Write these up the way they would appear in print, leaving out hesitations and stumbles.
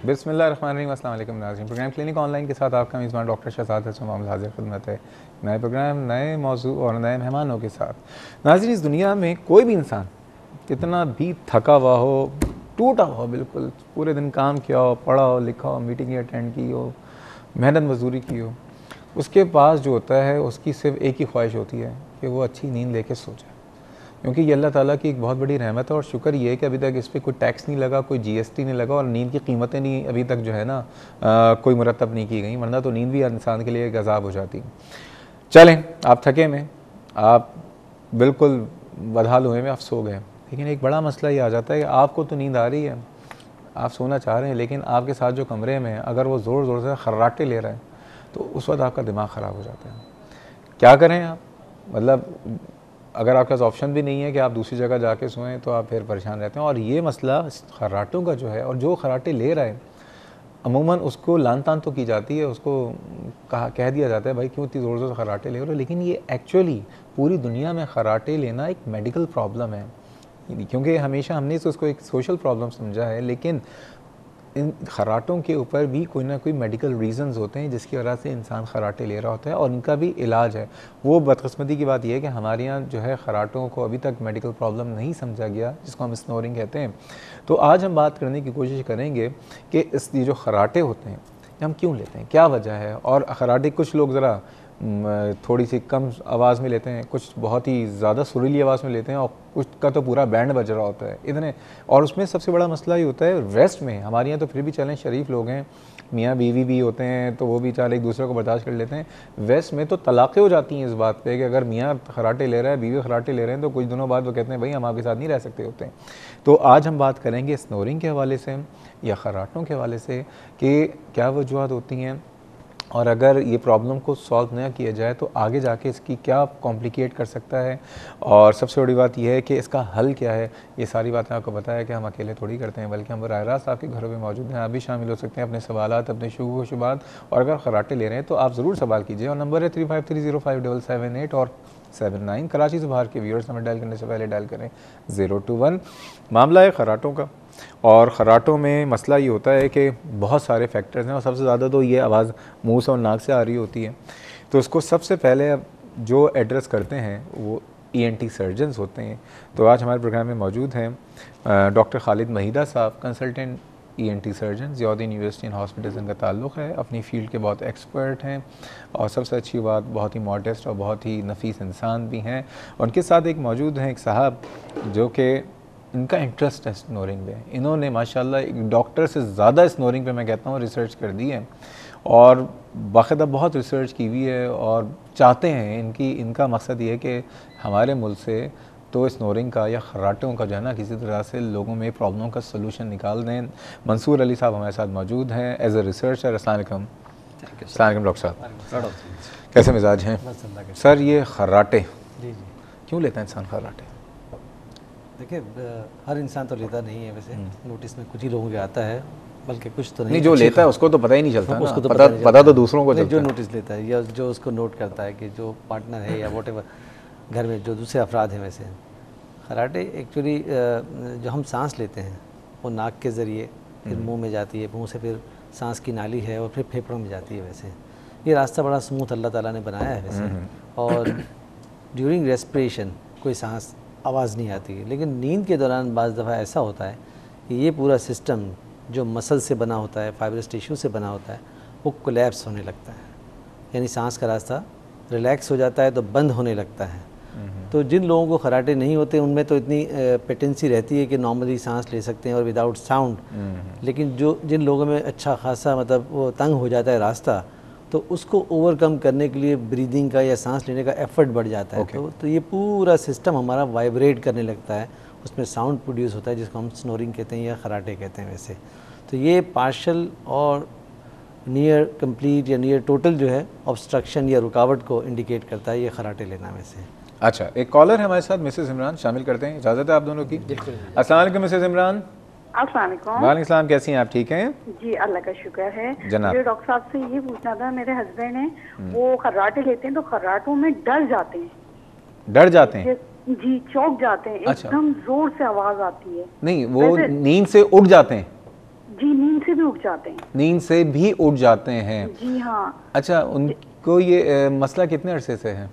बिस्मिल्लाहिर्रहमानिर्रहीम। अस्सलाम वालेकुम नाज़रीन, प्रोग्राम क्लिनिक ऑनलाइन के साथ आपका मेज़बान डॉक्टर शहजाद हसन मोहम्मद हाजिर खिदमत है। नए प्रोग्राम, नए मौजू और नए मेहमानों के साथ। नाज़रीन, इस दुनिया में कोई भी इंसान कितना भी थका हुआ हो, टूटा हुआ बिल्कुल, पूरे दिन काम किया हो, पढ़ा हो, लिखा हो, मीटिंग अटेंड की हो, मेहनत मजदूरी की हो, उसके पास जो होता है उसकी सिर्फ एक ही ख्वाहिश होती है कि वो अच्छी नींद लेके सो जाए। क्योंकि ये अल्लाह ताला की एक बहुत बड़ी रहमत है और शुक्र ये है कि अभी तक इस पर कोई टैक्स नहीं लगा, कोई जीएसटी नहीं लगा और नींद की कीमतें नहीं अभी तक जो है ना कोई मुरतब नहीं की गई, वरना तो नींद भी इंसान के लिए एक अजाब हो जाती। चलें, आप थके में, आप बिल्कुल बदहाल हुए में, आप सो गए, लेकिन एक बड़ा मसला ये आ जाता है कि आपको तो नींद आ रही है, आप सोना चाह रहे हैं, लेकिन आपके साथ जो कमरे में अगर वो ज़ोर ज़ोर से खर्राटे ले रहा है तो उस वक्त आपका दिमाग ख़राब हो जाता है। क्या करें आप? मतलब अगर आपके पास ऑप्शन भी नहीं है कि आप दूसरी जगह जाके सोएं तो आप फिर परेशान रहते हैं। और ये मसला खर्राटों का जो है, और जो खर्राटे ले रहा है अमूमन उसको लान तान तो की जाती है, उसको कह दिया जाता है भाई क्यों इतनी ज़ोर से खर्राटे ले रहे हो, लेकिन ये एक्चुअली पूरी दुनिया में खर्राटे लेना एक मेडिकल प्रॉब्लम है। क्योंकि हमेशा हमने इसको एक सोशल प्रॉब्लम समझा है, लेकिन इन खर्राटों के ऊपर भी कोई ना कोई मेडिकल रीज़न्स होते हैं जिसकी वजह से इंसान खर्राटे ले रहा होता है और इनका भी इलाज है। वो बदकिस्मती की बात यह है कि हमारे यहाँ जो है खर्राटों को अभी तक मेडिकल प्रॉब्लम नहीं समझा गया, जिसको हम स्नोरिंग कहते हैं। तो आज हम बात करने की कोशिश करेंगे कि ये जो खर्राटे होते हैं हम क्यों लेते हैं, क्या वजह है। और खर्राटे कुछ लोग ज़रा थोड़ी सी कम आवाज़ में लेते हैं, कुछ बहुत ही ज़्यादा सुरीली आवाज़ में लेते हैं और कुछ का तो पूरा बैंड बज रहा होता है इतने। और उसमें सबसे बड़ा मसला ये होता है वेस्ट में, हमारे यहाँ तो फिर भी चलें शरीफ लोग हैं, मियाँ बीवी भी होते हैं तो वो भी चाल एक दूसरे को बर्दाश्त कर लेते हैं। वेस्ट में तो तलाक़ें हो जाती हैं इस बात पे कि अगर मियाँ खर्राटे ले रहा है, बीवी खर्राटे ले रहे हैं, तो कुछ दिनों बाद वो कहते हैं भाई हम आपके साथ नहीं रह सकते होते हैं। तो आज हम बात करेंगे स्नोरिंग के हवाले से या खर्राटों के हवाले से कि क्या वजूहत होती हैं, और अगर ये प्रॉब्लम को सॉल्व ना किया जाए तो आगे जाके इसकी क्या कॉम्प्लिकेट कर सकता है, और सबसे बड़ी बात यह है कि इसका हल क्या है। ये सारी बातें आपको पता है कि हम अकेले थोड़ी करते हैं, बल्कि हम राह रास्त आपके घरों में मौजूद हैं। आप भी शामिल हो सकते हैं अपने सवालात, अपने शुबहात, और अगर खर्राटे ले रहे हैं तो आप ज़रूर सवाल कीजिए। और नंबर है 35305778 और 79। कराची से बाहर के व्यूअर्स नंबर डायल करने से पहले डायल करें 021। मामला है खर्राटों का, और खर्राटों में मसला ये होता है कि बहुत सारे फैक्टर्स हैं और सबसे ज़्यादा तो ये आवाज़ मुंह से और नाक से आ रही होती है। तो उसको सबसे पहले जो एड्रेस करते हैं वो ENT सर्जन्स होते हैं। तो आज हमारे प्रोग्राम में मौजूद हैं डॉक्टर खालिद महीदा साहब, consultant ENT surgeon, Ziauddin university and hospital इनका ताल्लुक़ है, अपनी फ़ील्ड के बहुत एक्सपर्ट हैं और सबसे अच्छी बात बहुत ही मॉडेस्ट और बहुत ही नफीस इंसान भी हैं। उनके साथ एक मौजूद हैं एक साहब जो कि इनका इंटरेस्ट है स्नोरिंग में, इन्होंने माशाल्लाह एक डॉक्टर से ज़्यादा स्नोरिंग पे मैं कहता हूँ रिसर्च कर दी है और बाकायदा बहुत रिसर्च की हुई है, और चाहते हैं इनका मकसद ये है कि हमारे मुल्क से तो स्नोरिंग का या खर्राटों का जो है ना किसी तरह से लोगों में प्रॉब्लम का सलूशन निकाल दें। मंसूर अली साहब हमारे साथ मौजूद हैं एज ए रिसर्चर। अस्सलाम वालेकुम। अस्सलाम वालेकुम डॉक्टर साहब, कैसे मिजाज हैं? सर ये खर्राटे क्यों लेता है इंसान खर्राटे? देखिए, हर इंसान तो लेता नहीं है वैसे, नोटिस में कुछ ही लोगों के आता है, बल्कि कुछ तो नहीं जो लेता है उसको तो पता ही नहीं चलता, उसको तो पता तो दूसरों को चलता जो नोटिस लेता है या जो उसको नोट करता है कि जो पार्टनर है या वॉटेवर घर में जो दूसरे अफराद हैं। वैसे खर्राटे एक्चुअली जो हम सांस लेते हैं वो नाक के ज़रिए फिर मुंह में जाती है, मुंह से फिर सांस की नाली है और फिर फेफड़ों में जाती है। वैसे ये रास्ता बड़ा स्मूथ अल्लाह ताला ने बनाया है वैसे, और ड्यूरिंग रेस्पिरेशन कोई सांस आवाज़ नहीं आती है। लेकिन नींद के दौरान बाज़ दफ़ा ऐसा होता है कि ये पूरा सिस्टम जो मसल से बना होता है, फाइब्रस टिश्यू से बना होता है, वो कोलैप्स होने लगता है, यानी सांस का रास्ता रिलैक्स हो जाता है तो बंद होने लगता है। तो जिन लोगों को खर्राटे नहीं होते उनमें तो इतनी पेटेंसी रहती है कि नॉर्मली सांस ले सकते हैं और विदाउट साउंड। लेकिन जिन लोगों में अच्छा खासा मतलब वो तंग हो जाता है रास्ता, तो उसको ओवरकम करने के लिए ब्रीदिंग का या सांस लेने का एफर्ट बढ़ जाता है। तो ये पूरा सिस्टम हमारा वाइब्रेट करने लगता है, उसमें साउंड प्रोड्यूस होता है जिसको हम स्नोरिंग कहते हैं या खर्राटे कहते हैं वैसे। तो ये पार्शल और नियर कंप्लीट या नियर टोटल जो है ऑब्स्ट्रक्शन या रुकावट को इंडिकेट करता है ये खर्राटे लेना में से। अच्छा, एक कॉलर है हमारे साथ, मिसेस इमरान, शामिल करते हैं, इजाज़त है आप दोनों की? अस्सलाम वालेकुम मिसेस इमरान। अस्सलाम वालेकुम। वालेकुम सलाम, कैसी हैं आप? ठीक हैं जी, अल्लाह का शुक्र है। जनाब। मुझे डॉक्टर साहब से ये पूछना था, मेरे हस्बैंड हैं वो खर्राटे लेते हैं तो खर्राटों में डर जाते हैं। डर जाते हैं? जी, चौंक जाते हैं। अच्छा। एकदम जोर से आवाज आती है। नहीं, वो नींद से उठ जाते हैं? जी, नींद से بھی اٹھ جاتے ہیں. نیند سے بھی اٹھ جاتے ہیں. جی ہاں. اچھا ان کو یہ مسئلہ کتنے عرصے سے ہے؟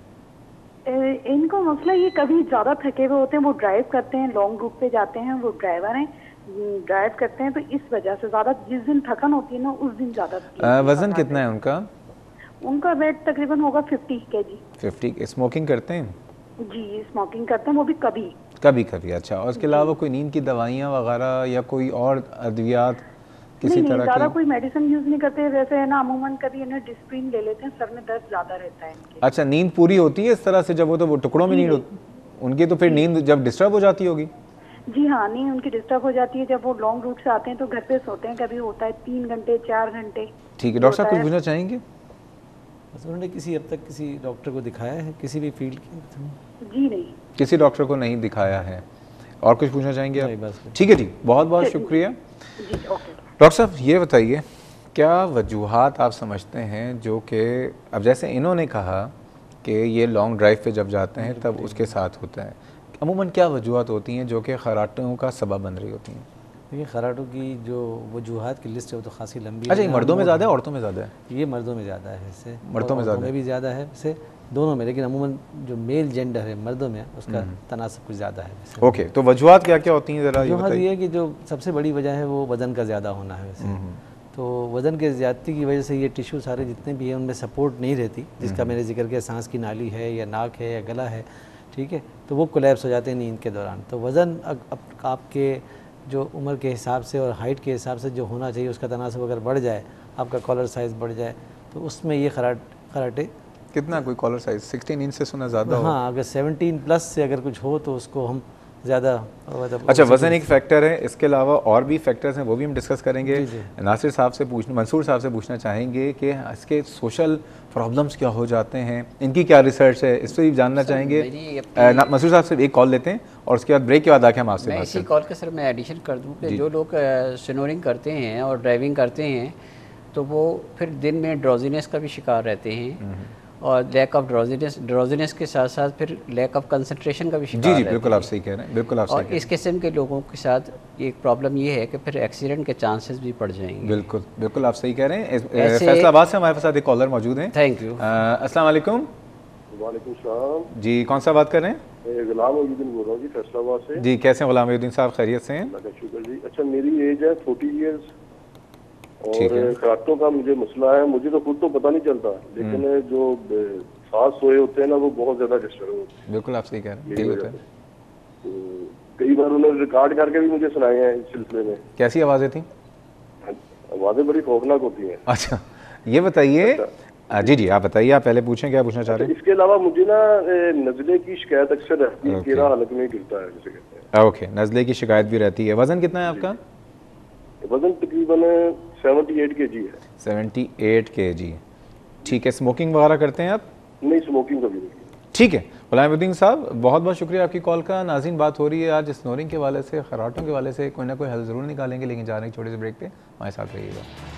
ان کو مسئلہ یہ کبھی زیادہ تھکے ہوئے ہوتے ہیں, وہ ڈرائیو کرتے ہیں, لانگ روٹ پہ جاتے ہیں, وہ ڈرائیور ہیں, ڈرائیو کرتے ہیں, تو اس وجہ سے زیادہ جس دن تھکن ہوتی ہے نا اس دن زیادہ. وزن کتنا ہے ان کا؟ ان کا ویٹ تقریباً ہوگا 50 kg. 50. اسموکنگ کرتے ہیں؟ جی اسموکنگ کرتے ہیں, وہ بھی کبھی کبھی. اچھا, اور اس کے علاوہ کوئی نیند کی دوائیاں وغیرہ یا کوئی اور ادویات کسی نہیں, طرح زیادہ کی؟ کوئی میڈیسن یوز نہیں کرتے. ویسے ہے نا عموماً کبھی انہیں ڈسپرین لے لیتے ہیں, سر میں درد زیادہ رہتا ہے ان کے. اچھا, نیند پوری ہوتی ہے اس طرح سے جب وہ ٹکڑوں میں نیند ہوتی ان کی, تو پھر نیند جب ڈسٹرب ہو جاتی ہوگی؟ جی ہاں, نیند ان کی ڈسٹرب ہو جاتی ہے جب وہ لانگ روٹ سے آتے ہیں, تو گھر پہ سوتے ہیں, کبھی ہوتا ہے 3 گھنٹے 4 گھنٹے. ٹھیک ہے, ڈاکٹر صاحب کچھ پوچھنا چاہیں گے؟ بس انہوں نے اب تک کسی ڈاکٹر کو دکھایا ہے کسی بھی فیلڈ کی؟ جی نہیں, کسی ڈاکٹر کو نہیں دکھایا ہے. اور کچھ پوچھنا چاہیں گے نہیں آپ؟ بس. ٹھیک ہے جی, بہت شکریہ. جی اوکے. ڈاکٹر صاحب یہ بتائیے, کیا وجوہات آپ سمجھتے ہیں جو کہ اب جیسے انہوں نے کہا کہ یہ لانگ ڈرائیو پہ جب جاتے ہیں تب اس کے ساتھ ہوتا ہے, عموماً کیا وجوہات ہوتی ہیں جو کہ خراٹوں کا سبب بن رہی ہوتی ہیں؟ دیکھیے خراٹوں کی جو وجوہات کی لسٹ ہے وہ تو خاصی لمبی ہے. اچھا, یہ مردوں میں زیادہ ہے عورتوں میں زیادہ ہے؟ یہ مردوں میں زیادہ ہے, اس سے مردوں میں زیادہ میں بھی زیادہ ہے, اس سے دونوں میں, لیکن عموماً جو میل جینڈر ہے مردوں میں اس کا تناسب کچھ زیادہ ہے. اوکے, تو وجوہات کیا کیا ہوتی ہیں ذرا یہ وجوہات بتائیے. یہ ہے کہ جو سب سے بڑی وجہ ہے وہ وزن کا زیادہ ہونا ہے ویسے. تو وزن کے زیادتی کی وجہ سے یہ ٹیشو سارے جتنے بھی ہیں ان میں سپورٹ نہیں رہتی, جس کا میں نے ذکر کیا, سانس کی نالی ہے یا ناک ہے یا گلا ہے, ٹھیک ہے, تو وہ کولیپس ہو جاتے ہیں نیند کے دوران. تو وزن آپ کے جو عمر کے حساب سے اور ہائٹ کے حساب سے جو ہونا چاہیے اس کا تناسب اگر بڑھ جائے, آپ کا کالر سائز بڑھ جائے, تو اس میں یہ خراٹے. کتنا کوئی کالر سائز 16 انچ سے سنا زیادہ ہو؟ ہاں, اگر 17 پلس سے اگر کچھ ہو تو اس کو ہم زیادہ. اچھا, وزن ایک فیکٹر ہے, اس کے علاوہ اور بھی فیکٹرز ہیں, وہ بھی ہم ڈسکس کریں گے. ناصر صاحب سے منصور صاحب سے پوچھنا چاہیں گے کہ اس کے سوشل پرابلمس کیا ہو جاتے ہیں, ان کی کیا ریسرچ ہے, اس سے بھی جاننا چاہیں گے. منصور صاحب سے ایک کال لیتے ہیں اور اس کے بعد بریک کے بعد آ کے ہم آپ سے بات کریں. اسی کال کے سر میں ایڈیشن کر دوں کہ جو لوگ سنورنگ کرتے ہیں اور ڈرائیونگ کرتے ہیں تو وہ پھر دن میں ڈراؤزینس کا بھی شکار رہتے ہیں, اور لیک آف ڈراؤزینس کے ساتھ ساتھ پھر لیک آف کنسنٹریشن کا بھی شکار رہتے ہیں. جی بالکل آپ صحیح کہہ رہے ہیں, بالکل آپ صحیح. اور اس قسم کے لوگوں کے ساتھ ایک پرابلم یہ ہے کہ پھر ایکسیڈنٹ کے چانسز بھی بڑھ جائیں گے. بالکل آپ صحیح کہہ رہے ہیں. فیصل آباد سے ہمارے ساتھ ایک کالر موجود ہیں. Thank you. السلام علیکم. وعلیکم السلام. جی کون سا بات کر رہے ہیں؟ غلام محی بول رہا ہوں جی, فیصل آباد سے. جی کیسے ہیں غلام محی صاحب, خیریت سے ہیں؟ اللہ کا شکر جی. اچھا, میری ایج ہے 40 ایئرس اور خراٹوں کا مجھے مسئلہ ہے. مجھے تو خود تو پتہ نہیں چلتا, لیکن جو سانس سوئے ہوتے ہیں نا وہ بہت زیادہ ڈسٹرب ہوتے ہیں. بالکل آپ صحیح کہہ رہے ہیں, یہی ہوتا ہے. کئی بار انہوں نے ریکارڈ کر کے بھی مجھے سنائے ہیں اس سلسلے میں. کیسی آوازیں تھیں؟ آوازیں بڑی خوفناک ہوتی ہیں. اچھا یہ بتائیے. جی آپ بتائیے, آپ پہلے پوچھیں کیا پوچھنا چاہ رہے ہیں. اس کے علاوہ مجھے نا نزلے کی شکایت اکثر رہتی ہے, کیڑا حلق میں گرتا ہے جسے کہتے ہیں. اوکے, نزلے کی شکایت بھی رہتی ہے. وزن کتنا ہے آپ کا؟ وزن تقریباً 78 kg ہے. 78 kg. ٹھیک ہے, اسموکنگ وغیرہ کرتے ہیں آپ؟ نہیں, اسموکنگ کبھی نہیں. ٹھیک ہے غلام الدین صاحب, بہت شکریہ آپ کی کال کا. ناظرین, بات ہو رہی ہے آج اسنورنگ کے والے سے, خراٹوں کے والے سے, کوئی نہ کوئی حل ضرور نکالیں گے, لیکن جا رہے ہیں چھوٹے سے بریک پہ, ہمارے ساتھ رہیے گا.